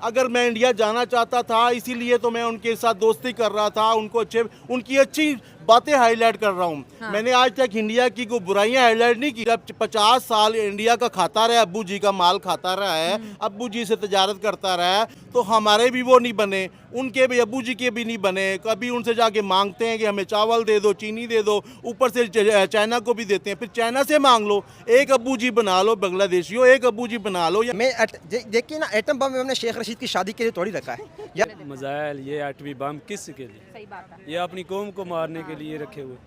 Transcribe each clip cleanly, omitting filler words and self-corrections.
अगर मैं इंडिया जाना चाहता था, इसीलिए तो मैं उनके साथ दोस्ती कर रहा था, उनकी अच्छी बातें हाईलाइट कर रहा हूँ। हाँ। मैंने आज तक इंडिया की कोई बुराइयां हाईलाइट नहीं की। जब 50 साल इंडिया का खाता रहा है, अब्बू जी का माल खाता रहा है, अब्बू जी से तजारत करता रहा है, तो हमारे भी वो नहीं बने, उनके भी अब्बू जी के भी नहीं बने। कभी उनसे जाके मांगते हैं कि हमें चावल दे दो, चीनी दे दो, ऊपर से चाइना को भी देते हैं, फिर चाइना से मांग लो। एक अब्बू जी बना लो बांग्लादेशियों, एक अब्बू जी बना लो। देखिए ना, एटम बम हमने शेख रशीद की शादी के लिए तोड़ी रखा है या मजाइल ये एटमी बम किस के लिए? सही बात है। ये अपनी कौम को मारने के लिए रखे हुए।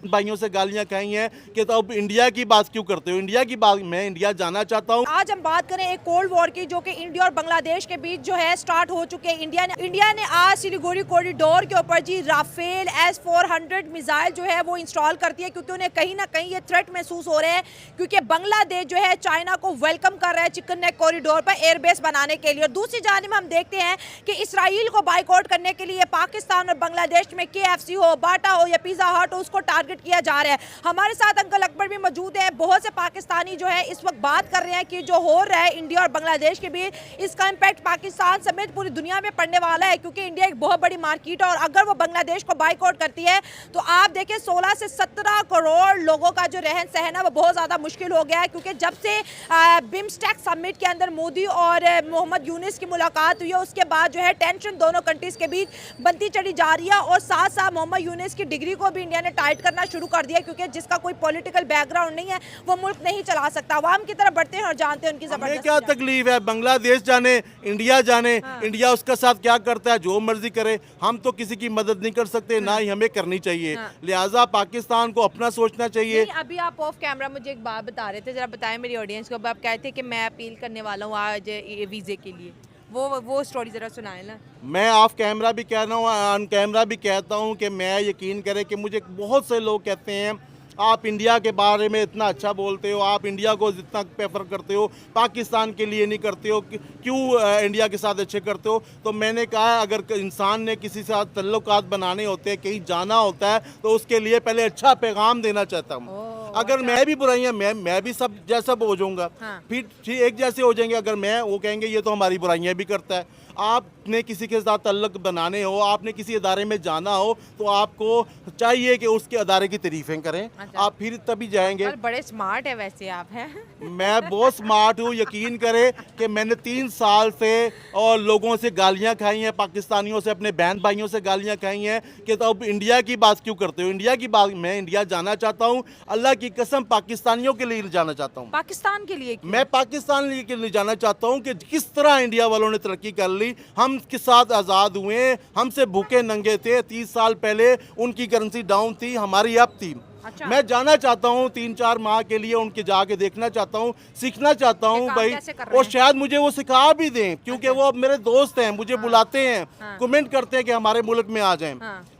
भाइयों से गालियां खाई हैं कि तो अब इंडिया की बात क्यों करते हो? इंडिया की बात, मैं इंडिया जाना चाहता हूँ। आज हम बात करें एक कोल्ड वॉर की, जो कि इंडिया और बांग्लादेश के बीच जो है स्टार्ट हो चुके हैं। इंडिया ने आज सिलीगुड़ी कॉरिडोर के ऊपर जी राफेल S-400 मिसाइल जो है वो इंस्टॉल करती है, क्योंकि उन्हें कहीं ना कहीं ये थ्रेट महसूस हो रहे हैं, क्योंकि बांग्लादेश जो है चाइना को वेलकम कर रहा है चिकन नेक कॉरिडोर पर एयरबेस बनाने के लिए। और दूसरी जानिब हम देखते हैं कि इसराइल को बाइकआउट करने के लिए पाकिस्तान और बांग्लादेश में KFC हो, बाटा हो या पिज़्ज़ा हट हो, उसको टारगेट किया जा रहा है। हमारे साथ अंकल अकबर भी मौजूद है। बहुत से पाकिस्तानी जो है इस वक्त बात कर रहे हैं कि जो हो रहा है इंडिया और बांग्लादेश के बीच, इसका इम्पैक्ट पाकिस्तान समेत पूरी दुनिया में पड़ने वाला है, क्योंकि इंडिया एक बहुत बड़ी मार्केट है और अगर वो बांग्लादेश को बाइकआउट करती है तो आप देखिए 16 से 17 करोड़ लोगों का जो रहन सहन है वो बहुत ज़्यादा मुश्किल हो गया है। क्योंकि जब से बिम्स्टेक समिट के अंदर मोदी और मोहम्मद यूनिस की मुलाकात हुई है, उसके बाद जो है टेंशन दोनों कंट्रीज़ के बीच बनती चली जा रही है। और साथ साथ मोहम्मद यूनिस की डिग्री को भी इंडिया ने टाइट करना शुरू कर दिया, क्योंकि जिसका कोई पॉलिटिकल बैकग्राउंड नहीं है वो मुल्क नहीं चला सकता। आवाम की तरफ बढ़ते हैं और जानते हैं उनकी जबरदस्त क्या तकलीफ है? बांग्लादेश जाने, इंडिया जाने, इंडिया उसका साथ क्या करता है, जो मर्जी करे। हम तो किसी की मदद नहीं कर सकते, ना ही हमें करनी चाहिए। लिहाजा पाकिस्तान को अपना सोचना चाहिए। अभी आप ऑफ कैमरा मुझे एक बात बता रहे थे, जरा बताएं मेरी ऑडियंस को। आप कहते थे कि मैं अपील करने वाला हूँ आज वीज़े के लिए, वो स्टोरी ज़रा सुनाए ना। मैं ऑफ कैमरा भी कह रहा हूँ, ऑन कैमरा भी कहता हूँ कि मैं यकीन करें कि मुझे बहुत से लोग कहते हैं आप इंडिया के बारे में इतना अच्छा बोलते हो, आप इंडिया को जितना प्रेफर करते हो पाकिस्तान के लिए नहीं करते हो, क्यों इंडिया के साथ अच्छे करते हो? तो मैंने कहा अगर इंसान ने किसी से साथ तल्लुकात बनाने होते हैं, कहीं जाना होता है, तो उसके लिए पहले अच्छा पैगाम देना चाहता हूँ। अगर मैं भी बुराइयां, मैं भी सब जैसा हो जाऊंगा, फिर एक जैसे हो जाएंगे। अगर मैं, वो कहेंगे ये तो हमारी बुराइयां भी करता है। आपने किसी के साथ तल्लुक बनाने हो, आपने किसी अदारे में जाना हो, तो आपको चाहिए कि उसके अदारे की तारीफें करें। अच्छा। आप फिर तभी जाएंगे। बड़े स्मार्ट है वैसे आप, हैं? मैं बहुत स्मार्ट हूँ। यकीन करें कि मैंने 3 साल से और लोगों से गालियाँ खाई हैं, पाकिस्तानियों से, अपने बहन भाइयों से गालियाँ खाई हैं कि तो अब इंडिया की बात क्यों करते हो? इंडिया की बात, मैं इंडिया जाना चाहता हूँ, अल्लाह की कसम पाकिस्तानियों के लिए जाना चाहता हूँ। पाकिस्तान के लिए क्यों? मैं पाकिस्तान के लिए जाना चाहता हूँ कि किस तरह इंडिया वालों ने तरक्की कर ली, हम के साथ आज़ाद हुए, हमसे भूखे नंगे थे। 30 साल पहले उनकी करेंसी डाउन थी, हमारी अप थी। अच्छा। मैं जाना चाहता हूँ 3-4 माह के लिए, उनके जाके देखना चाहता हूँ, सीखना चाहता हूँ भाई, और शायद मुझे वो सिखा भी दें, क्योंकि वो अब मेरे दोस्त हैं, मुझे बुलाते हैं, कमेंट करते हैं कि हमारे मुल्क में आ जाएं।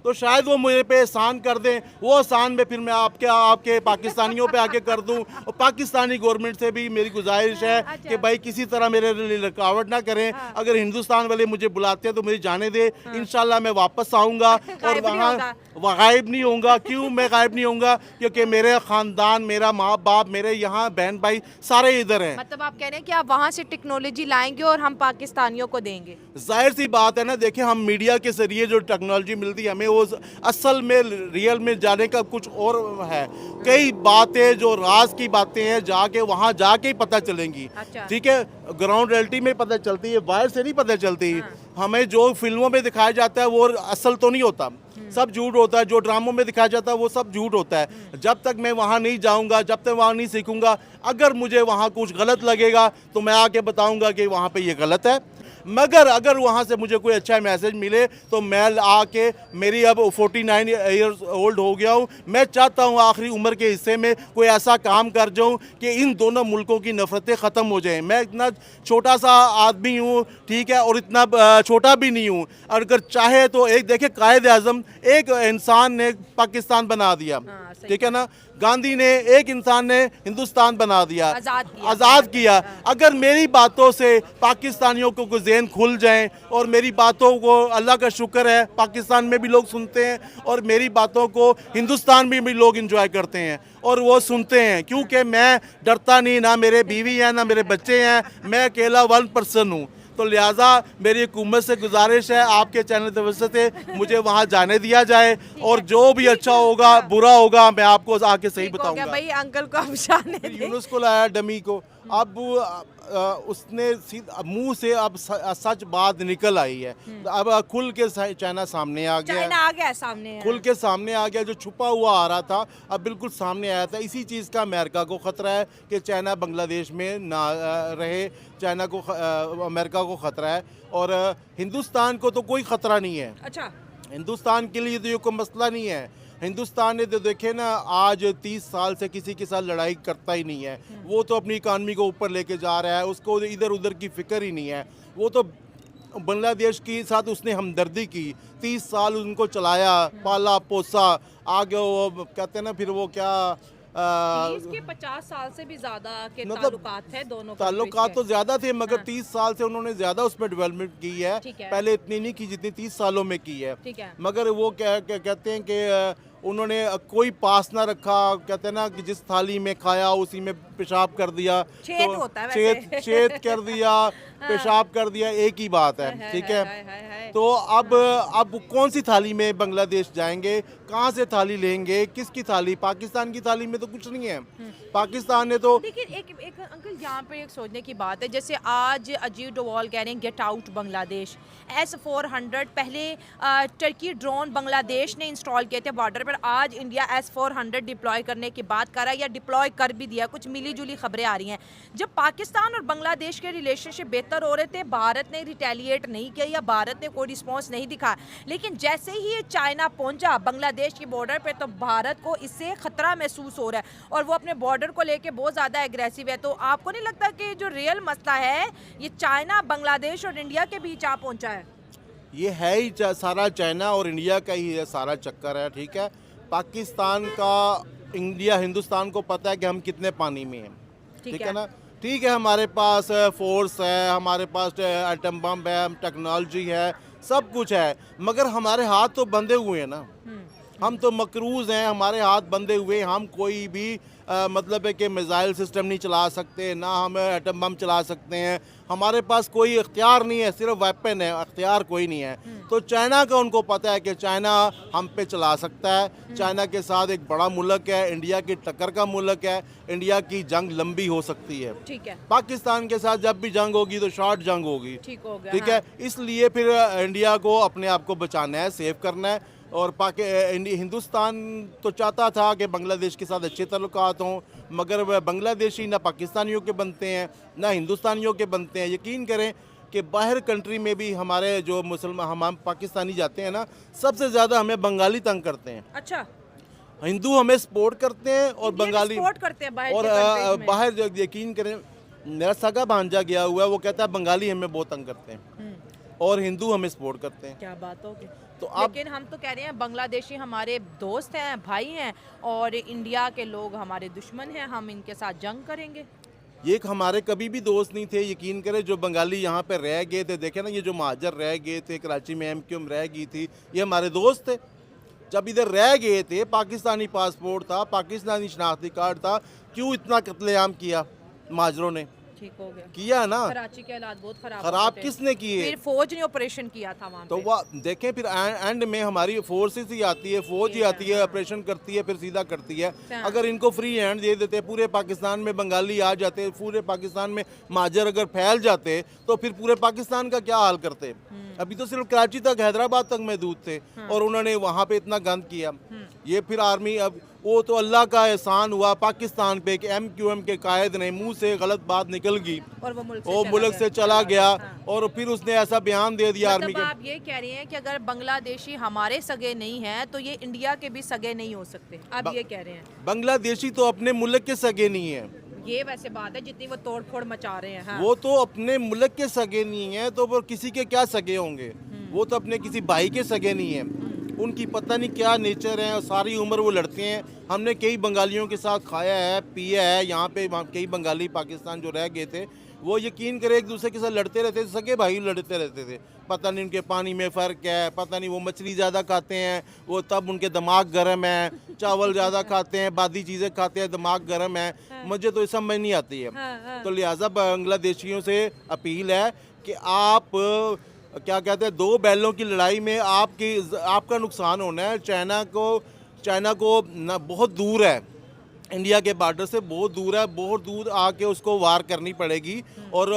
तो शायद वो मुझे पे एहसान कर दें, वो एहसान में फिर मैं आपके पाकिस्तानियों पे आके कर दूं। और पाकिस्तानी गवर्नमेंट से भी मेरी गुजारिश है कि भाई किसी तरह मेरे लिए रुकावट ना करें। अगर हिंदुस्तान वाले मुझे बुलाते हैं तो मुझे जाने दे, इंशाल्लाह मैं वापस आऊँगा और वहाँ गायब नहीं होऊंगा। क्यों मैं गायब नहीं होऊंगा? क्योंकि मेरे ख़ानदान, मेरा माँ बाप, मेरे यहाँ बहन भाई सारे इधर हैं। मतलब आप कह रहे हैं कि आप वहाँ से टेक्नोलॉजी लाएंगे और हम पाकिस्तानियों को देंगे? जाहिर सी बात है ना। देखिए, हम मीडिया के जरिए जो टेक्नोलॉजी मिलती है हमें, वो असल में रियल में जाने का कुछ और है। कई बातें जो राज की बातें हैं जाके वहाँ जाके ही पता चलेंगी। अच्छा। ठीक है, ग्राउंड रियलिटी में पता चलती है, बाहर से नहीं पता चलती। हमें जो फिल्मों में दिखाया जाता है वो असल तो नहीं होता, सब झूठ होता है। जो ड्रामों में दिखाया जाता है वो सब झूठ होता है। जब तक मैं वहाँ नहीं जाऊँगा, जब तक वहाँ नहीं सीखूँगा, अगर मुझे वहाँ कुछ गलत लगेगा तो मैं आके बताऊँगा कि वहाँ पे ये गलत है। मगर अगर वहाँ से मुझे कोई अच्छा मैसेज मिले तो मैं आके, मेरी अब 49 ईयर्स ओल्ड हो गया हूँ, मैं चाहता हूँ आखिरी उम्र के हिस्से में कोई ऐसा काम कर जाऊँ कि इन दोनों मुल्कों की नफरतें ख़त्म हो जाएं। मैं इतना छोटा सा आदमी हूँ, ठीक है, और इतना छोटा भी नहीं हूँ। अगर चाहे तो एक देखिए, कायद आज़म एक इंसान ने पाकिस्तान बना दिया, ठीक है ना। गांधी ने, एक इंसान ने हिंदुस्तान बना दिया, आज़ाद किया। अगर मेरी बातों से पाकिस्तानियों को कुछ ज़हन खुल जाएं, और मेरी बातों को, अल्लाह का शुक्र है पाकिस्तान में भी लोग सुनते हैं, और मेरी बातों को हिंदुस्तान में भी लोग एंजॉय करते हैं और वो सुनते हैं, क्योंकि मैं डरता नहीं, ना मेरे बीवी हैं, ना मेरे बच्चे हैं, मैं अकेला 1 पर्सन हूँ। तो लिहाजा मेरी हुकूमत से गुजारिश है आपके चैनल की वजह से मुझे वहाँ जाने दिया जाए और जो भी अच्छा होगा बुरा होगा मैं आपको आके सही ठीक हो गया बताऊंगा। भाई, अंकल को अब जाने दें। यूनुस को लाया डमी को, अब उसने मुंह से अब सच बात निकल आई है, अब खुल के चाइना सामने आ गया चाइना है, आ गया सामने। खुल के सामने आ गया। जो छुपा हुआ आ रहा था अब बिल्कुल सामने आया था। इसी चीज़ का अमेरिका को ख़तरा है कि चाइना बांग्लादेश में ना रहे, चाइना को अमेरिका को ख़तरा है और हिंदुस्तान को तो कोई ख़तरा नहीं है। अच्छा, हिंदुस्तान के लिए तो ये कोई मसला नहीं है। हिंदुस्तान ने तो देखे ना आज 30 साल से किसी के साथ लड़ाई करता ही नहीं है। वो तो अपनी इकानमी को ऊपर लेके जा रहा है, उसको इधर उधर की फिक्र ही नहीं है। वो तो बांग्लादेश के साथ उसने हमदर्दी की, 30 साल उनको चलाया, पाला पोसा, आगे वो कहते हैं ना फिर वो क्या 30 के 50 साल से भी ज्यादा के मतलब ताल्लुकात थे दोनों ताल्लुकात तो ज़्यादा थे मगर हाँ। 30 साल से उन्होंने ज़्यादा उसमें डेवलपमेंट की है। ठीक है। पहले इतनी नहीं की जितनी 30 सालों में की है। ठीक है। मगर वो क्या कहते हैं कि उन्होंने कोई पास ना रखा, कहते हैं ना कि जिस थाली में खाया उसी में पेशाब कर दिया, छेद होता है वैसे। छेद कर दिया, पेशाब कर दिया, एक ही बात है। ठीक है, तो अब कौन सी थाली में बांग्लादेश जाएंगे, कहाँ से थाली लेंगे, किसकी थाली? पाकिस्तान की थाली में तो कुछ नहीं है। पाकिस्तान ने तो लेकिन एक अंकल यहाँ पे एक सोचने की बात है, जैसे आज अजीत डोवाल कह रहे हैं गेट आउट बांग्लादेश। S-400 पहले टर्की ड्रोन बांग्लादेश ने इंस्टॉल किए थे बॉर्डर पर, आज इंडिया S-400 डिप्लॉय करने की बात कर रहा है या डिप्लॉय कर भी दिया। कुछ मिली जुली खबरें आ रही हैं। जब पाकिस्तान और बांग्लादेश के रिलेशनशिप बेहतर हो रहे थे, भारत ने रिटेलिएट नहीं किया या भारत ने कोई रिस्पॉन्स नहीं दिखा, लेकिन जैसे ही ये चाइना पहुंचा बांग्लादेश की बॉर्डर पे तो भारत को इससे खतरा महसूस हो रहा है और वो अपने बॉर्डर को लेके बहुत ज़्यादा एग्रेसिव है। तो आपको नहीं लगता कि जो रियल मसला है ये चाइना, बांग्लादेश और इंडिया के बीच आ पहुंचा है? ये है ही सारा चाइना और इंडिया का ही है सारा चक्कर है। ठीक है, पाकिस्तान का इंडिया हिंदुस्तान को पता है कि हम कितने पानी में हैं। ठीक है ना, ठीक है, हमारे पास फोर्स है, हमारे पास एटम बम है, टेक्नोलॉजी है, सब कुछ है, मगर हमारे हाथ तो बंधे हुए हैं ना। हम तो मकरूज़ हैं, हमारे हाथ बंधे हुए, हम कोई भी मतलब है कि मिसाइल सिस्टम नहीं चला सकते, ना हम एटम बम चला सकते हैं। हमारे पास कोई इख्तियार नहीं है, सिर्फ वेपन है, इख्तियार कोई नहीं है। तो चाइना का उनको पता है कि चाइना हम पे चला सकता है। चाइना के साथ एक बड़ा मुल्क है, इंडिया की टक्कर का मुल्क है, इंडिया की जंग लंबी हो सकती है। ठीक है, पाकिस्तान के साथ जब भी जंग होगी तो शॉर्ट जंग होगी। ठीक हो गया। ठीक है, इसलिए फिर इंडिया को अपने आप को बचाना है, सेव करना है। और हिंदुस्तान तो चाहता था कि बांग्लादेश के साथ अच्छे ताल्लुकात हों, मगर वह बांग्लादेशी ना पाकिस्तानियों के बनते हैं ना हिंदुस्तानियों के बनते हैं। यकीन करें कि बाहर कंट्री में भी हमारे जो मुसलमान हम पाकिस्तानी जाते हैं ना, सबसे ज़्यादा हमें बंगाली तंग करते हैं। अच्छा, हिंदू हमें सपोर्ट करते हैं और बंगाली सपोर्ट करते हैं बाहर और के countries में। बाहर यकीन करें मेरा सगा भांजा गया हुआ है, वो कहता है बंगाली हमें बहुत तंग करते हैं और हिंदू हमें सपोर्ट करते हैं। क्या बात होगी। तो आप लेकिन हम तो कह रहे हैं बांग्लादेशी हमारे दोस्त हैं, भाई हैं और इंडिया के लोग हमारे दुश्मन हैं, हम इनके साथ जंग करेंगे। ये हमारे कभी भी दोस्त नहीं थे। यकीन करें जो बंगाली यहाँ पे रह गए थे, देखे ना ये जो महाजर रह गए थे, कराची में MQM रह गई थी, ये हमारे दोस्त थे। जब इधर रह गए थे, पाकिस्तानी पासपोर्ट था, पाकिस्तानी शनाख्ती कार्ड था, क्यों इतना कत्लेआम किया महाजरों ने? ठीक हो गया, किया ना। कराची के हालात बहुत खराब खराब थे। किसने किए? फिर फौज ने ऑपरेशन किया था वहाँ तो पे। वह देखें फिर एंड में हमारी फोर्सेस ही आती है, फौज ही आती है, ऑपरेशन करती है, फिर सीधा करती है। अगर इनको फ्री हैंड दे देते, पूरे पाकिस्तान में बंगाली आ जाते, पूरे पाकिस्तान में महाजर अगर फैल जाते तो फिर पूरे पाकिस्तान का क्या हाल करते? अभी तो सिर्फ कराची तक, हैदराबाद तक महदूद थे और उन्होंने वहाँ पे इतना गंद किया। ये फिर आर्मी, अब वो तो अल्लाह का एहसान हुआ पाकिस्तान पे कि MQM के कायद ने मुंह से गलत बात निकल गई और वो मुल्क से चला गया और फिर उसने ऐसा बयान दे दिया आर्मी मतलब के। आप ये कह रहे हैं कि अगर बांग्लादेशी हमारे सगे नहीं हैं तो ये इंडिया के भी सगे नहीं हो सकते, आप ये कह रहे हैं? बांग्लादेशी तो अपने मुल्क के सगे नहीं है। ये वैसे बात है, जितनी वो तोड़ फोड़ मचा रहे हैं। हाँ। वो तो अपने मुल्क के सगे नहीं है तो वो किसी के क्या सगे होंगे? वो तो अपने किसी भाई के सगे नहीं है। उनकी पता नहीं क्या नेचर है और सारी उम्र वो लड़ते हैं। हमने कई बंगालियों के साथ खाया है, पिया है, यहाँ पे कई बंगाली पाकिस्तान जो रह गए थे वो यकीन करे एक दूसरे के साथ लड़ते रहते थे, सगे भाई लड़ते रहते थे। पता नहीं उनके पानी में फ़र्क है, पता नहीं वो मछली ज़्यादा खाते हैं, वो तब उनके दिमाग गर्म है, चावल ज़्यादा खाते हैं, बादी चीज़ें खाते हैं, दिमाग गर्म है। मुझे तो समझ नहीं आती है। तो लिहाजा बांग्लादेशियों से अपील है कि आप क्या कहते हैं, दो बैलों की लड़ाई में आपका नुकसान होना है। चाइना को ना बहुत दूर है, इंडिया के बॉर्डर से बहुत दूर है, बहुत दूर आके उसको वार करनी पड़ेगी। और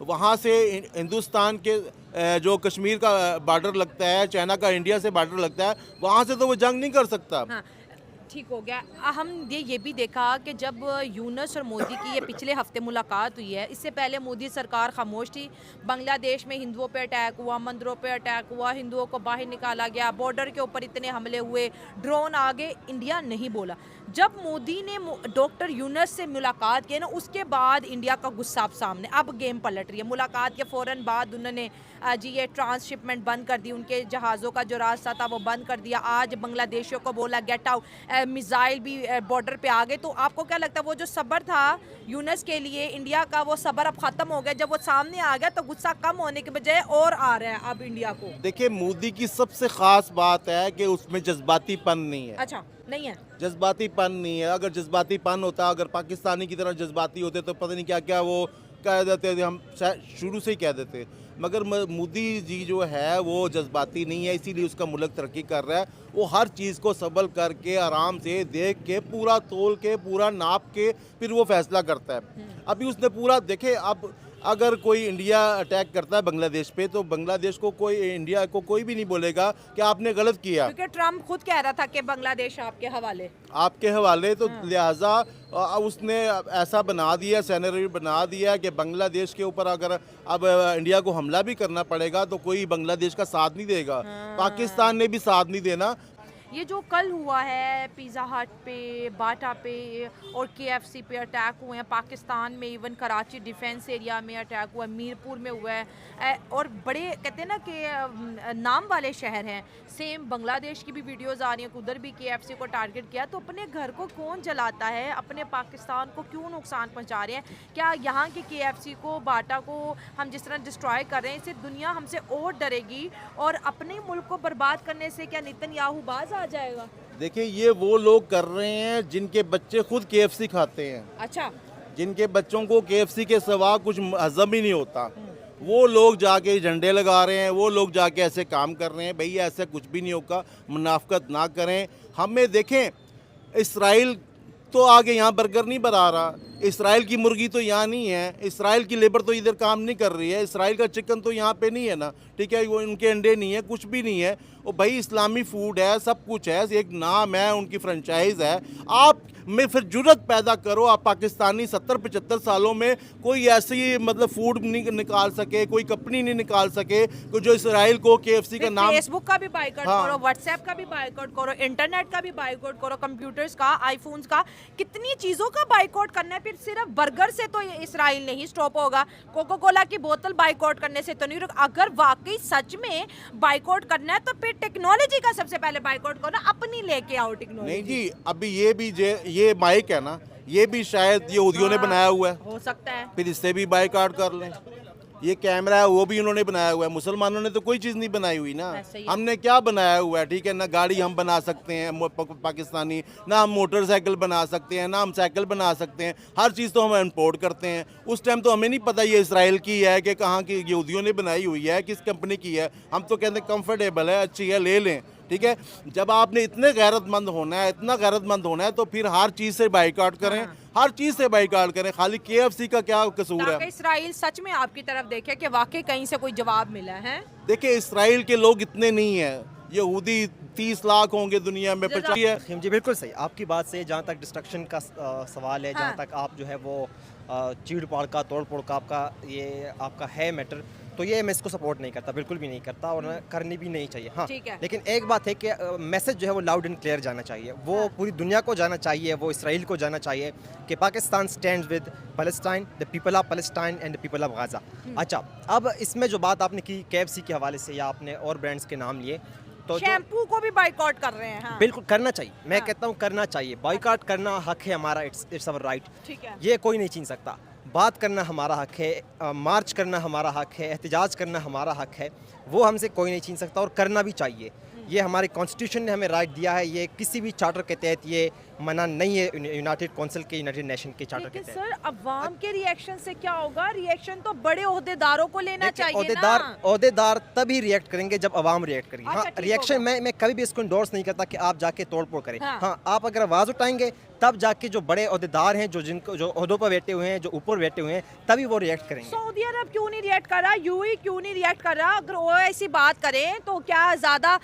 वहाँ से हिंदुस्तान के जो कश्मीर का बॉर्डर लगता है, चाइना का इंडिया से बॉर्डर लगता है, वहाँ से तो वो जंग नहीं कर सकता। हाँ, ठीक हो गया। हम ये भी देखा कि जब यूनस और मोदी की ये पिछले हफ्ते मुलाकात हुई है, इससे पहले मोदी सरकार खामोश थी। बांग्लादेश में हिंदुओं पे अटैक हुआ, मंदिरों पे अटैक हुआ, हिंदुओं को बाहर निकाला गया, बॉर्डर के ऊपर इतने हमले हुए, ड्रोन आ गए, इंडिया नहीं बोला। जब मोदी ने डॉक्टर यूनस से मुलाकात की ना, उसके बाद इंडिया का गुस्सा अब सामने, अब गेम पलट रही है। मुलाकात के फ़ौरन बाद उन्होंने जी ये ट्रांसशिपमेंट बंद कर दी, उनके जहाज़ों का जो रास्ता था वो बंद कर दिया। आज बांग्लादेशियों को बोला गेट आउट, मिसाइल भी बॉर्डर पे आ गए। तो आपको क्या लगता है वो जो सब्र था यूनस के लिए इंडिया का, वो सब्र अब ख़त्म हो गया? जब वो सामने आ गया तो गुस्सा कम होने के बजाय और आ रहा है अब इंडिया को। देखिए, मोदी की सबसे ख़ास बात है कि उसमें जज्बातीपन नहीं है। अच्छा, नहीं है जज्बातीपन नहीं है। अगर जज्बातीपन होता, अगर पाकिस्तानी की तरह जज्बाती होते तो पता नहीं क्या क्या वो कह देते थे, हम शुरू से ही कह देते। मगर मोदी जी जो है वो जज्बाती नहीं है, इसीलिए उसका मुल्क तरक्की कर रहा है। वो हर चीज़ को सबल करके, आराम से देख के, पूरा तोल के, पूरा नाप के फिर वो फैसला करता है। अभी उसने पूरा देखे, अब अगर कोई इंडिया अटैक करता है बांग्लादेश पे, तो बांग्लादेश को कोई, इंडिया को कोई भी नहीं बोलेगा कि आपने गलत किया, क्योंकि ट्रम्प खुद कह रहा था कि बांग्लादेश आपके हवाले। तो लिहाजा उसने ऐसा बना दिया, सैनरी बना दिया कि बांग्लादेश के ऊपर अगर अब इंडिया को हमला भी करना पड़ेगा तो कोई बांग्लादेश का साथ नहीं देगा, पाकिस्तान ने भी साथ नहीं देना। ये जो कल हुआ है पिज़्ज़ा हट पे, बाटा पे और KFC पे अटैक हुए हैं, पाकिस्तान में इवन कराची डिफेंस एरिया में अटैक हुआ है, मीरपुर में हुआ है, और बड़े कहते हैं ना कि नाम वाले शहर हैं। सेम बांग्लादेश की भी वीडियोस आ रही हैं, उधर भी KFC को टारगेट किया। तो अपने घर को कौन जलाता है? अपने पाकिस्तान को क्यों नुकसान पहुंचा रहे हैं? क्या यहाँ के KFC को, बाटा को हम जिस तरह डिस्ट्रॉय कर रहे हैं, इससे दुनिया हमसे और डरेगी और अपने मुल्क को बर्बाद करने से क्या नेतन्याहू बाज आ जाएगा? देखिए, ये वो लोग कर रहे हैं जिनके बच्चे खुद KFC खाते हैं। अच्छा, जिनके बच्चों को KFC के सिवा कुछ हजम ही नहीं होता, वो लोग जाके झंडे लगा रहे हैं, वो लोग जाके ऐसे काम कर रहे हैं। भैया ऐसा कुछ भी नहीं होगा, मुनाफकत ना करें। हमें देखें, इसराइल तो आगे यहाँ बर्गर नहीं बना रहा, इसराइल की मुर्गी तो यहाँ नहीं है, इसराइल की लेबर तो इधर काम नहीं कर रही है, इसराइल का चिकन तो यहाँ पे नहीं है ना, ठीक है, वो उनके अंडे नहीं है, कुछ भी नहीं है। और भाई इस्लामी फूड है, सब कुछ है, एक नाम है, उनकी फ्रेंचाइज है। आप में फिर जुर्रत पैदा करो, आप पाकिस्तानी 70-75 सालों में कोई ऐसी मतलब फूड नहीं निकाल सके, कोई कंपनी नहीं निकाल सके जो इसराइल को KFC का नाम। फेसबुक का भी बाइकआउट हाँ। करो, व्हाट्सएप का भी बाइकआउट करो, इंटरनेट का भी बाइकआउट करो, कंप्यूटर्स का, आईफोन्स का, कितनी चीज़ों का बाइकआउट करना है। फिर सिर्फ बर्गर से तो इसराइल नहीं स्टॉप होगा, कोका कोला की बोतल बाइकआउट करने से तो नहीं रुक। अगर वाकई सच में बाइकआउट करना है तो फिर टेक्नोलॉजी का सबसे पहले बाइकआउट करो, अपनी लेके आओ टेक्नोलॉजी। नहीं जी, अभी ये माइक है ना, ये भी शायद यहूदियों ने बनाया हुआ है, हो सकता है। फिर इससे भी बाइकआउट कर लें। ये कैमरा है वो भी उन्होंने बनाया हुआ है, मुसलमानों ने तो कोई चीज़ नहीं बनाई हुई ना। ऐसे ही है। हमने क्या बनाया हुआ है? ठीक है ना, गाड़ी हम बना सकते हैं पाकिस्तानी, ना हम मोटरसाइकिल बना सकते हैं, ना हम साइकिल बना सकते हैं, हर चीज़ तो हम इंपोर्ट करते हैं। उस टाइम तो हमें नहीं पता ये इसराइल की है कि कहाँ की, यहूदियों ने बनाई हुई है, किस कंपनी की है। हम तो कहते हैं कंफर्टेबल है, अच्छी है, ले लें, ठीक है। जब आपने इतने गैरतमंद होना है, इतना गैरतमंद होना है, तो फिर हर चीज़ से बाइकआउट करें, हर चीज़ से बाइकआउट करें। खाली KFC का क्या कसूर है? ताकि इसराइल सच में आपकी तरफ देखे कि वाकई कहीं से कोई जवाब मिला है। देखिए, इसराइल के लोग इतने नहीं हैं, यहूदी 30 लाख होंगे दुनिया में, 50 है। रहीम जी बिल्कुल सही, आपकी बात से जहाँ तक डिस्ट्रक्शन का सवाल है, हाँ। जहाँ तक आप जो है वो चीड़ पाड़ का, तोड़ फोड़ का आपका है मैटर, तो ये मैं इसको सपोर्ट नहीं करता, बिल्कुल भी नहीं करता, और करनी भी नहीं चाहिए। हाँ, ठीक है। लेकिन एक बात है कि मैसेज जो है वो लाउड एंड क्लियर जाना चाहिए, वो पूरी दुनिया को जाना चाहिए, वो इसराइल को जाना चाहिए कि Pakistan stands with Palestine, the people of Palestine and the people of Gaza. अच्छा, अब इसमें जो बात आपने की KFC के हवाले से, या आपने और ब्रांड्स के नाम लिए, तो शैम्पू को भी बाइकआउट कर रहे हैं। हाँ। बिल्कुल करना चाहिए, मैं हाँ। कहता हूँ करना चाहिए। बॉयकॉट करना हक है हमारा, इट्स अवर राइट, ठीक है। ये कोई नहीं छीन सकता। बात करना हमारा हक है, मार्च करना हमारा हक है, एहतजाज करना हमारा हक है, वो हमसे कोई नहीं छीन सकता, और करना भी चाहिए। ये हमारे कॉन्स्टिट्यूशन ने हमें राइट दिया है, ये किसी भी चार्टर के तहत ये मना नहीं है यूनाइटेड काउंसिल के, यूनाइटेड नेशन के चार्टर के लेकिन तहत। सर अवाम के रिएक्शन से क्या होगा? रिएक्शन तो बड़े ओहदेदारों को लेना चाहिए ओहदेदार तभी रिएक्ट करेंगे जब अवाम रिएक्ट करेगी। अच्छा, हाँ, ठीक रिएक्शन होगा। मैं कभी भी इसको इंडोर्स नहीं करता कि आप जाके तोड़ फोड़ करें। हाँ। हाँ, आप अगर आवाज़ उठाएंगे तब जाके जो बड़े ओहदेदार हैं, जो ओहदों पर बैठे हुए हैं, जो ऊपर बैठे हुए हैं, तभी वो रिएक्ट करेंगे। सऊदी अरब क्यों नहीं रिएक्ट कर रहा? यूएई क्यों नहीं रिएक्ट कर रहा? अगर वो ऐसी बात करें तो क्या ज़्यादा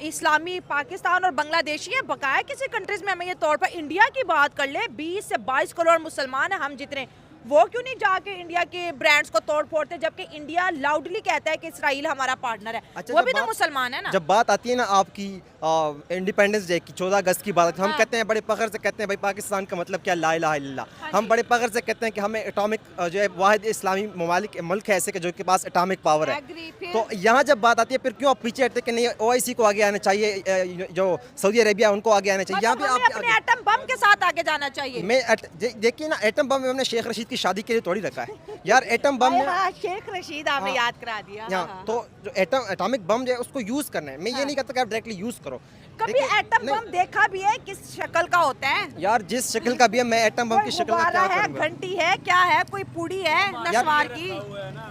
इस्लामी पाकिस्तान और बांग्लादेशी है? बकाया किसी कंट्रीज में हमें ये तौर पर इंडिया की बात कर ले, 20 से 22 करोड़ मुसलमान हैं हम जितने, वो क्यों नहीं जाके इंडिया के ब्रांड्स को तोड़ फोड़ते, जबकि इंडिया लाउडली कहता है कि इसराइल हमारा पार्टनर है। अच्छा, वो भी तो मुसलमान है ना। जब बात आती है ना आपकी इंडिपेंडेंस डे की, 14 अगस्त की बात, हम हाँ। कहते हैं बड़े फख्र से कहते हैं भाई पाकिस्तान का मतलब क्या, ला इलाहा इल्लल्लाह। हाँ हम जी। बड़े फख्र से कहते हैं कि हमें एटॉमिक जो है वाहिद इस्लामी ममालिक मुल्क है ऐसे के जो के पास एटॉमिक पावर है। Agree, फिर? तो यहाँ जब बात आती है फिर क्यों आप पीछे हटते कि नहीं ओआईसी को आगे आना चाहिए, जो सऊदी अरेबिया उनको आगे आना चाहिए। यहाँ मतलब भी हमें अपने एटम बम के साथ आगे जाना चाहिए। देखिए ना, एटम बम हमने शेख रशीद की शादी के लिए तोड़ी रखा है यार। एटम बम में हाँ, शेख रशीद आपने हाँ। याद करा दिया। यहाँ हाँ, तो जो एटॉमिक बम जो है उसको यूज करना है। मैं ये नहीं कहता कि आप डायरेक्टली यूज करो। कभी देखिए, एटम नहीं, बम देखा भी है? किस शक्ल का होता है? यार जिस शक्ल का भी है, मैं एटम बम की कोई शक्ल का गुब्बारा क्या है, करूंगा? घंटी है, क्या है, कोई पुड़ी है नस्वार की?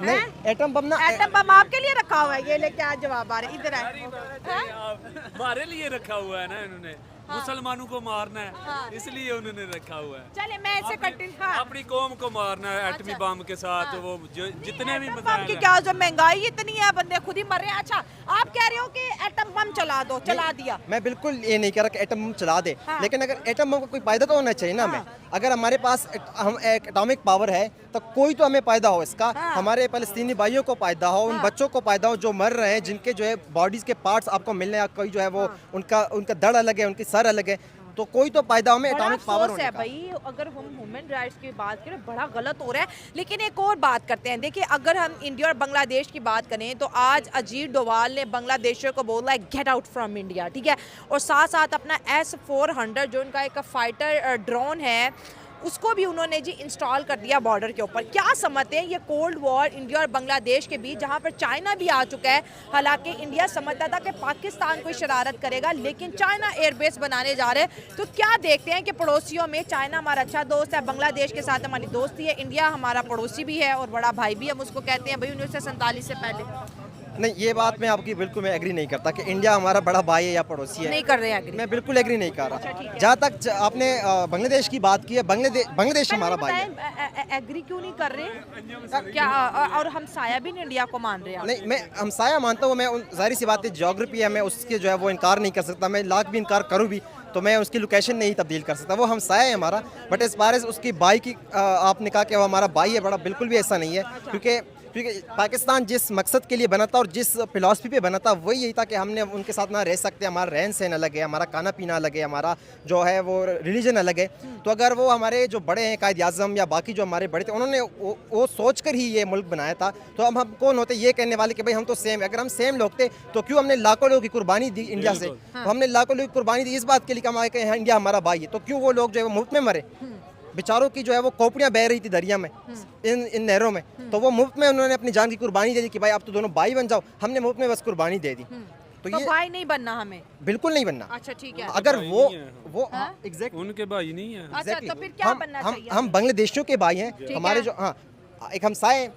नहीं, एटम बम ना एटम बम आपके लिए रखा हुआ है, ये लेके आज जवाब आ रहे इधर है। हमारे लिए रखा हुआ है ना इन्होंने, मुसलमानों को मारना है, हाँ। इसलिए उन्होंने रखा हुआ है। चले मैं ऐसे कंटिन्यू। हाँ, अपनी कौम को मारना है एटमी अच्छा। बम के साथ। हाँ। वो जितने भी एटम बम की क्या, जो महंगाई इतनी है बंदे खुद ही मर रहे हैं। अच्छा, आप कह रहे हो कि एटम बम चला दो, चला दिया। मैं बिल्कुल ये नहीं कह रहा कि एटम बम चला दे, हाँ। लेकिन अगर एटम बम का कोई फायदा तो होना चाहिए ना हमें। अगर हमारे पास हम एटॉमिक पावर है तो कोई तो हमें फायदा हो इसका। हाँ। हमारे फलस्तीनी भाइयों को फायदा हो, उन हाँ। बच्चों को फायदा हो जो मर रहे हैं, जिनके जो है बॉडीज के पार्ट्स आपको मिलने हैं, कोई जो है वो उनका धड़ अलग है, उनकी सर अलग है, तो कोई तो फायदा हमें बड़ा एटॉमिक पावर अफसोस होने है का। भाई, अगर हम ह्यूमन राइट्स की बात करें बड़ा गलत हो रहा है। लेकिन एक और बात करते हैं, देखिए अगर हम इंडिया और बांग्लादेश की बात करें तो आज अजीत डोवाल ने बांग्लादेशियों को बोला है गेट आउट फ्रॉम इंडिया, ठीक है, और साथ साथ अपना S-400 जो उनका एक फाइटर ड्रोन है उसको भी उन्होंने जी इंस्टॉल कर दिया बॉर्डर के ऊपर। क्या समझते हैं ये कोल्ड वॉर इंडिया और बांग्लादेश के बीच, जहां पर चाइना भी आ चुका है। हालांकि इंडिया समझता था कि पाकिस्तान कोई शरारत करेगा, लेकिन चाइना एयरबेस बनाने जा रहे हैं। तो क्या देखते हैं कि पड़ोसियों में चाइना हमारा अच्छा दोस्त है, बांग्लादेश के साथ हमारी दोस्ती है, इंडिया हमारा पड़ोसी भी है और बड़ा भाई भी हम उसको कहते हैं भाई 1947 से पहले। नहीं, ये बात मैं आपकी बिल्कुल मैं एग्री नहीं करता कि इंडिया हमारा बड़ा भाई है या पड़ोसी है। नहीं कर रहे हैं। मैं बिल्कुल एग्री नहीं कर अच्छा, ठीक रहा। है। जहाँ तक आपने बांग्लादेश की बात की है, बांग्लादेश हमारा भाई है। एग्री क्यों नहीं कर रहे क्या? और हम साया भी नहीं इंडिया को मान रहे हैं। नहीं, मैं हमसाया मानता हूँ, मैं जाहिर सी बात है ज्योग्राफी है, मैं उसके जो है वो इनकार नहीं कर सकता। मैं लाख भी इनकार करूँ भी तो मैं उसकी लोकेशन नहीं तब्दील कर सकता। वो हमसाया है हमारा। बट इस बार उसकी भाई की आपने कहा कि वो हमारा भाई है, बड़ा बिल्कुल भी ऐसा नहीं है। क्योंकि पाकिस्तान जिस मकसद के लिए बना था और जिस फिलॉसफी पे बना था वही यही था कि हमने उनके साथ ना रह सकते, हमारा रहन सहन अलग है, हमारा खाना पीना अलग है, हमारा जो है वो रिलीजन अलग है। तो अगर वो हमारे जो बड़े हैं कायद आज़म या बाकी जो हमारे बड़े थे, उन्होंने वो सोच कर ही ये मुल्क बनाया था, तो हम कौन होते ये कहने वाले कि भाई हम तो सेम। अगर हम सेम लोग थे तो क्यों हमने लाखों लोगों की कुर्बानी दी इंडिया से। तो हमने लाखों लोगों की कुर्बानी दी इस बात के लिए कि हम आए कि इंडिया हमारा भाई है, तो क्यों वो लोग जो है वो मुफ्त में मरे। बेचारों की जो है वो खोपड़ियाँ बह रही थी दरिया में, इन नहरों में, तो वो मुफ्त में उन्होंने अपनी जान की कुर्बानी दे दी कि भाई आप तो दोनों भाई बन जाओ। हमने मुफ्त में बस कुर्बानी दे दी। तो ये भाई नहीं बनना हमें। बिल्कुल नहीं बनना। अच्छा, ठीक है। अगर भाई वो नहीं है। वो हाँ? एग्जैक्ट उनके भाई नहीं है। अच्छा, तो फिर क्या बनना चाहिए? हम बांग्लादेशियों के भाई हैं। हमारे है। जो हाँ एक हमसाए,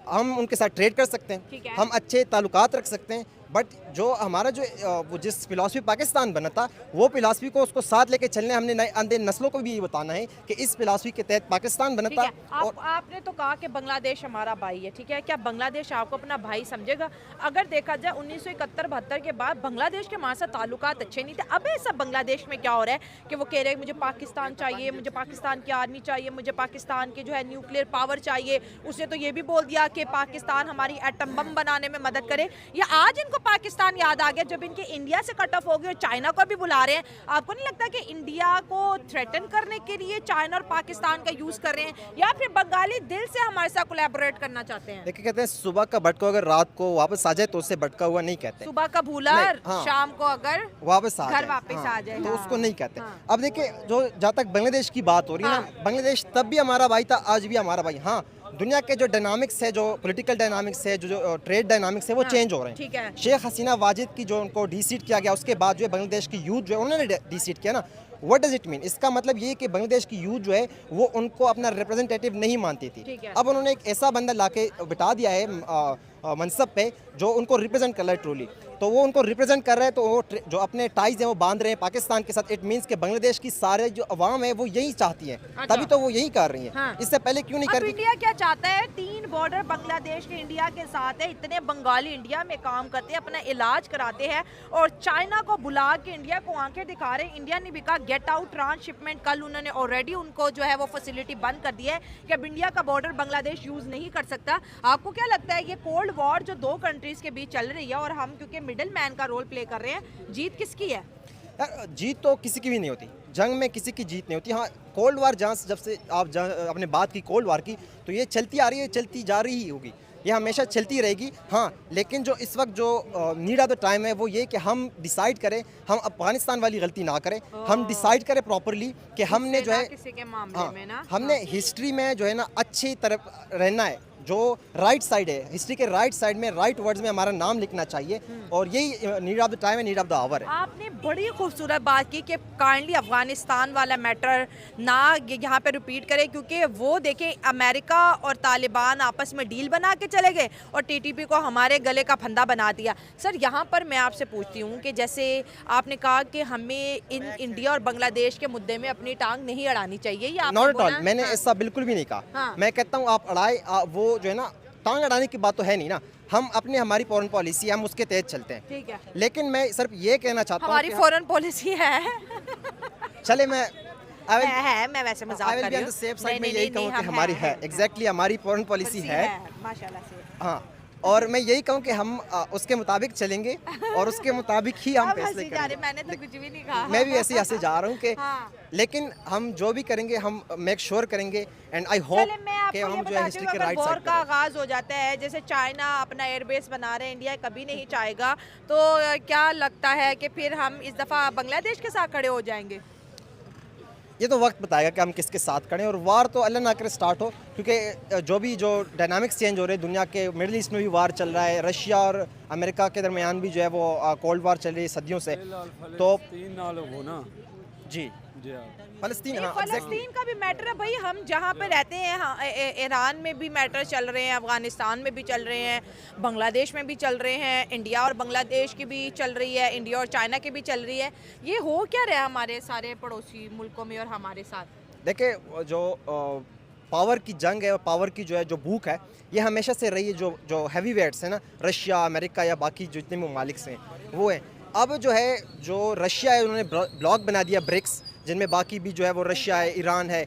हम उनके साथ ट्रेड कर सकते ठीक हैं, है। हम अच्छे ताल्लुकात रख सकते हैं। बट जो हमारा जो वो जिस फिलॉसफी पाकिस्तान बना था वो फिलॉसफी को उसको साथ लेके चलने, हमने नए आंदे नस्लों को भी ये बताना है कि इस फिलॉसफी के तहत पाकिस्तान बना ठीक था। है। आपने तो कहा कि बांग्लादेश हमारा भाई है, ठीक है, क्या बांग्लादेश आपको अपना भाई समझेगा? अगर देखा जाए 1971-72 के बाद बांग्लादेश के हमारे साथ ताल्लुकात अच्छे नहीं थे। अब ऐसा बांग्लादेश में क्या हो रहा है कि वो कह रहे हैं मुझे पाकिस्तान चाहिए, मुझे पाकिस्तान की आर्मी चाहिए, मुझे पाकिस्तान की जो है न्यूक्लियर पावर चाहिए। उसने तो ये भी बोल दिया कि पाकिस्तान हमारी एटम बम बनाने में मदद करे। या आज इनको पाकिस्तान याद आ गया जब इनके इंडिया से कट ऑफ हो गए और चाइना को भी बुला रहे हैं। आपको नहीं लगता कि इंडिया को थ्रेटन करने के लिए चाइना और पाकिस्तान का यूज कर रहे हैं, या फिर बंगाली दिल से हमारे साथ कोलैबोरेट करना चाहते हैं? देखिए, कहते हैं सुबह का भटका अगर रात को वापस आ जाए तो उससे भटका हुआ नहीं कहते। सुबह का भूला नहीं, हाँ। शाम को अगर वापस आ घर जाए, वापस हाँ, आ जाए, तो हाँ। उसको नहीं कहते। हाँ। अब देखिए, जो जहाँ तक बांग्लादेश की बात हो रही है ना, बांग्लादेश तब भी हमारा भाई था, आज भी हमारा भाई। हाँ, दुनिया के जो डायनामिक्स है, जो पॉलिटिकल डायनामिक्स है, जो ट्रेड डायनामिक्स है, वो चेंज हो रहे हैं। ठीक है। शेख हसीना वाजिद की जो उनको डीसीट किया गया, उसके बाद जो है बांग्लादेश की यूथ जो है उन्होंने डीसीट किया ना, व्हाट डज इट मीन? इसका मतलब ये है कि बांग्लादेश की यूथ जो है वो उनको अपना रिप्रेजेंटेटिव नहीं मानती थी। ठीक है। अब उन्होंने एक ऐसा बंदा लाके बिठा दिया है मनसब पे जो उनको रिप्रेजेंट कर रहा है ट्रूली। तो वो उनको रिप्रेजेंट कर रहे हैं, तो वो जो अपने टाइज हैं वो बांध रहे हैं पाकिस्तान के साथ। इट मीन्स कि बांग्लादेश की सारे जो अवाम है वो यही चाहती है, तभी तो वो यही कर रही है। हाँ। इससे पहले क्यों नहीं अब कर रही? इंडिया क्या चाहता है? 3 बॉर्डर बांग्लादेश के इंडिया के साथ है, इतने बंगाली इंडिया में काम करते हैं, अपना इलाज कराते हैं और चाइना को बुला के इंडिया को आंखें दिखा रहे हैं। इंडिया ने भी कहा गेट आउट ट्रांसशिपमेंट। कल उन्होंने ऑलरेडी उनको जो है वो फैसिलिटी बंद कर दी है कि अब इंडिया का बॉर्डर बांग्लादेश यूज नहीं कर सकता। आपको क्या लगता है ये कोल्ड वॉर जो 2 कंट्रीज के बीच चल रही है और हम क्योंकि मिडिल मैन का रोल प्ले कर रहे हैं, जीत किसकी है? यार जीत तो किसी की भी नहीं होती, जंग में किसी की जीत नहीं होती। हाँ, कोल्ड वार जहाँ जब से आपने बात की कोल्ड वार की, तो ये चलती आ रही है, चलती जा रही ही होगी, ये हमेशा चलती रहेगी। हाँ, लेकिन जो इस वक्त जो नीड ऑफ द टाइम है वो ये कि हम डिसाइड करें, हम अफगानिस्तान वाली गलती ना करें, हम डिसाइड करें प्रॉपरली कि हमने जो है किसी के मामले हाँ, में ना हमने हिस्ट्री में जो है ना अच्छी तरफ रहना है, जो राइट साइड है हिस्ट्री के राइट साइड में, राइट वर्ड्स में हमारा नाम लिखना चाहिए, और यही नीड ऑफ द टाइम है, नीड ऑफ द आवर है। आपने बड़ी खूबसूरत बात की कि काइंडली अफगानिस्तान वाला मैटर ना यहाँ पे रिपीट करें, क्योंकि वो देखें अमेरिका और तालिबान आपस में डील बना के चले गए और टीटीपी को हमारे गले का फंदा बना दिया। सर यहाँ पर मैं आपसे पूछती हूँ कि जैसे आपने कहा कि हमें इन इंडिया और बांग्लादेश के मुद्दे में अपनी टांग नहीं अड़ानी चाहिए, ये आपने नॉट एट बोला? ऑल, मैंने हाँ। ऐसा बिल्कुल भी नहीं कहा। हाँ। मैं कहता हूँ आप अड़ाए, वो जो है ना टांग अड़ाने की बात तो है नहीं ना, हम अपनी हमारी फॉरेन पॉलिसी है, हम उसके तहत चलते हैं। ठीक है, लेकिन मैं सिर्फ ये कहना चाहता हूँ हमारी कि फॉरेन पॉलिसी है चले मैं मैं वैसे मजाक आई विल कर बी रही ऑन द हूँ। सेफ नहीं, साइड में नहीं, यही नहीं, कहूँ कि हम हमारी हैं, है हैं, एग्जैक्टली हमारी फॉरेन पॉलिसी है। माशाल्लाह से। हाँ, और मैं यही कहूँ कि हम उसके मुताबिक चलेंगे और उसके मुताबिक ही हम आप फैसले हंसी जा रहे, करेंगे। मैंने तो कुछ भी नहीं कहा। मैं भी ऐसे ही ऐसे जा रहा हूँ कि हाँ। लेकिन हम जो भी करेंगे हम मेक श्योर करेंगे, एंड आई होप चले मैं कि आपको ये हम जो है बताती हिस्ट्री हूँ, के अगर राइट वॉर साइड का आगाज हो जाता है, जैसे चाइना अपना एयरबेस बना रहे हैं, इंडिया कभी नहीं चाहेगा, तो क्या लगता है कि फिर हम इस दफ़ा बांग्लादेश के साथ खड़े हो जाएंगे? ये तो वक्त बताएगा कि हम किसके साथ खड़े हैं। और वार तो अल्लाह ना करे स्टार्ट हो, क्योंकि जो डायनामिक्स चेंज हो रहे हैं दुनिया के, मिडिल ईस्ट में भी वार चल रहा है, रशिया और अमेरिका के दरमियान भी जो है वो कोल्ड वार चल रही है सदियों से। तो 3 नाल हो ना जी जी फलस्तीन, नहीं, हाँ exactly। फलस्तीन का भी मैटर है भाई, हम जहाँ पे रहते हैं, हाँ, ईरान में भी मैटर चल रहे हैं, अफगानिस्तान में भी चल रहे हैं, बांग्लादेश में भी चल रहे हैं, इंडिया और बांग्लादेश की भी चल रही है, इंडिया और चाइना की भी चल रही है। ये हो क्या रहा है हमारे सारे पड़ोसी मुल्कों में और हमारे साथ? देखिए, जो पावर की जंग है और पावर की जो है जो भूख है, ये हमेशा से रही है। जो हैवी वेट्स है ना, रशिया, अमेरिका या बाकी जितने ममालिक से हैं वो है। अब जो है जो रशिया है, उन्होंने ब्लॉक बना दिया ब्रिक्स, जिनमें बाकी भी जो है वो रशिया है, ईरान है,